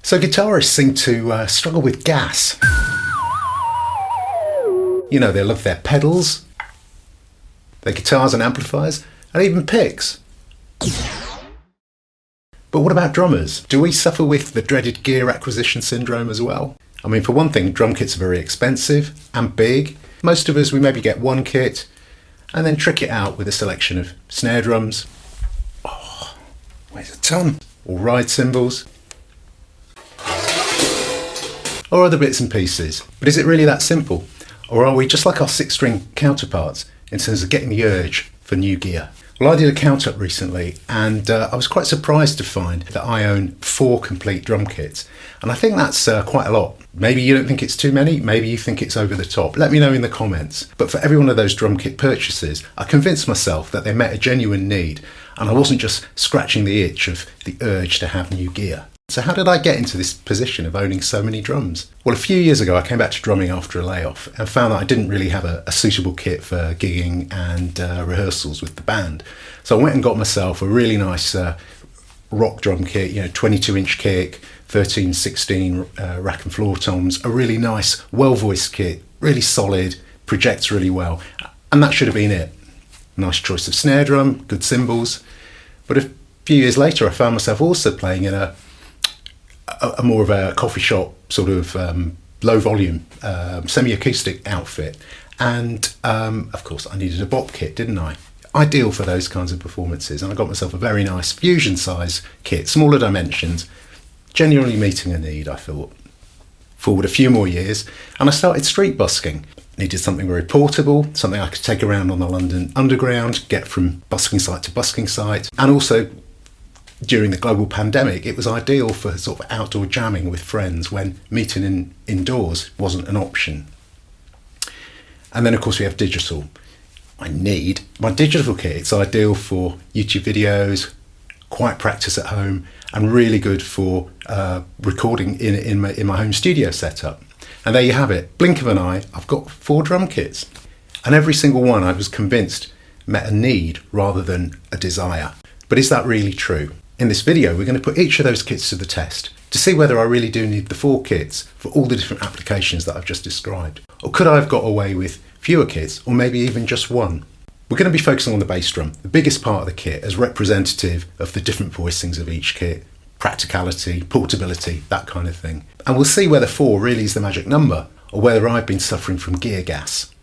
So guitarists seem to struggle with gas. You know, they love their pedals, their guitars and amplifiers, and even picks. But what about drummers? Do we suffer with the dreaded gear acquisition syndrome as well? I mean, for one thing, drum kits are very expensive and big. Most of us, we maybe get one kit and then trick it out with a selection of snare drums, weighs a ton, or ride cymbals, or other bits and pieces. But is it really that simple? Or are we just like our 6-string counterparts in terms of getting the urge for new gear? Well, I did a count up recently and I was quite surprised to find that I own 4 complete drum kits. And I think that's quite a lot. Maybe you don't think it's too many, maybe you think it's over the top. Let me know in the comments. But for every one of those drum kit purchases, I convinced myself that they met a genuine need and I wasn't just scratching the itch of the urge to have new gear. So how did I get into this position of owning so many drums? Well, a few years ago I came back to drumming after a layoff and found that I didn't really have a suitable kit for gigging and rehearsals with the band. So I went and got myself a really nice rock drum kit, 22-inch kick, 13/16 rack and floor toms, a really nice, well-voiced kit, really solid, projects really well, and that should have been it. Nice choice of snare drum, good cymbals. But a few years later I found myself also playing in a more of a coffee shop sort of low volume semi-acoustic outfit, and of course I needed a bop kit, didn't I? Ideal for those kinds of performances, and I got myself a very nice fusion size kit, smaller dimensions, genuinely meeting a need, I thought. Forward a few more years and I started street busking. Needed something very portable, something I could take around on the London Underground, get from busking site to busking site, and also during the global pandemic, it was ideal for sort of outdoor jamming with friends when meeting indoors wasn't an option. And then of course we have digital. I need my digital kit. It's ideal for YouTube videos, quiet practice at home, and really good for recording in my home studio setup. And there you have it. Blink of an eye, I've got 4 drum kits. And every single one I was convinced met a need rather than a desire. But is that really true? In this video, we're going to put each of those kits to the test to see whether I really do need the 4 kits for all the different applications that I've just described. Or could I have got away with fewer kits, or maybe even just one? We're going to be focusing on the bass drum, the biggest part of the kit, as representative of the different voicings of each kit, practicality, portability, that kind of thing. And we'll see whether 4 really is the magic number, or whether I've been suffering from gear gas.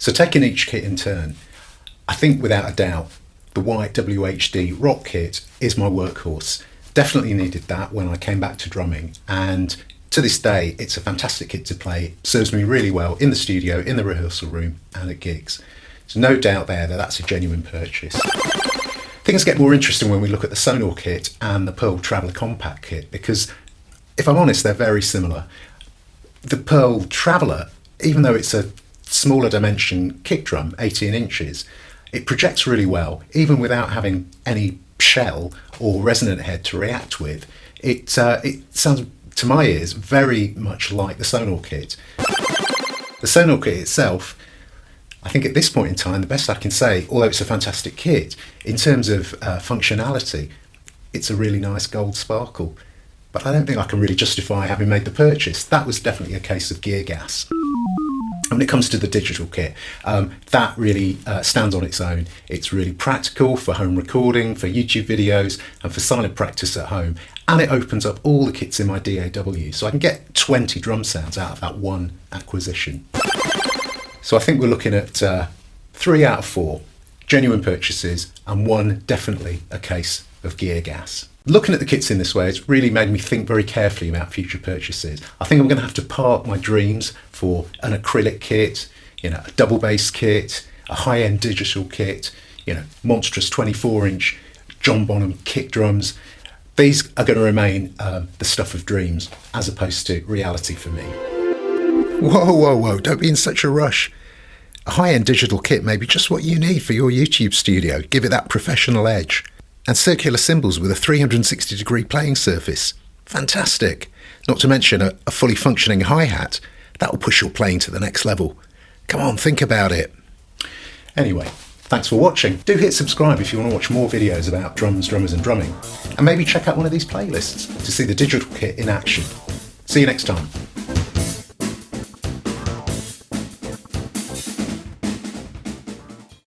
So taking each kit in turn, I think without a doubt, the white WHD Rock kit is my workhorse. Definitely needed that when I came back to drumming, and to this day it's a fantastic kit to play. Serves me really well in the studio, in the rehearsal room and at gigs. There's no doubt there that that's a genuine purchase. Things get more interesting when we look at the Sonor kit and the Pearl Traveller Compact kit, because if I'm honest, they're very similar. The Pearl Traveller, even though it's a smaller dimension kick drum, 18 inches, it projects really well, even without having any shell or resonant head to react with. It sounds, to my ears, very much like the Sonor kit. The Sonor kit itself, I think at this point in time, the best I can say, although it's a fantastic kit, in terms of functionality, it's a really nice gold sparkle. But I don't think I can really justify having made the purchase. That was definitely a case of G.A.S. When it comes to the digital kit, that really stands on its own. It's really practical for home recording, for YouTube videos, and for silent practice at home. And it opens up all the kits in my DAW, so I can get 20 drum sounds out of that one acquisition. So I think we're looking at 3 out of 4 genuine purchases, and 1 definitely a case of G.A.S. Looking at the kits in this way, it's really made me think very carefully about future purchases. I think I'm going to have to park my dreams for an acrylic kit, a double bass kit, a high-end digital kit, monstrous 24-inch John Bonham kick drums. These are going to remain the stuff of dreams as opposed to reality for me. Whoa, don't be in such a rush. A high-end digital kit may be just what you need for your YouTube studio. Give it that professional edge. And circular cymbals with a 360-degree playing surface. Fantastic. Not to mention a fully functioning hi-hat. That will push your playing to the next level. Come on, think about it. Anyway, thanks for watching. Do hit subscribe if you want to watch more videos about drums, drummers and drumming. And maybe check out one of these playlists to see the digital kit in action. See you next time.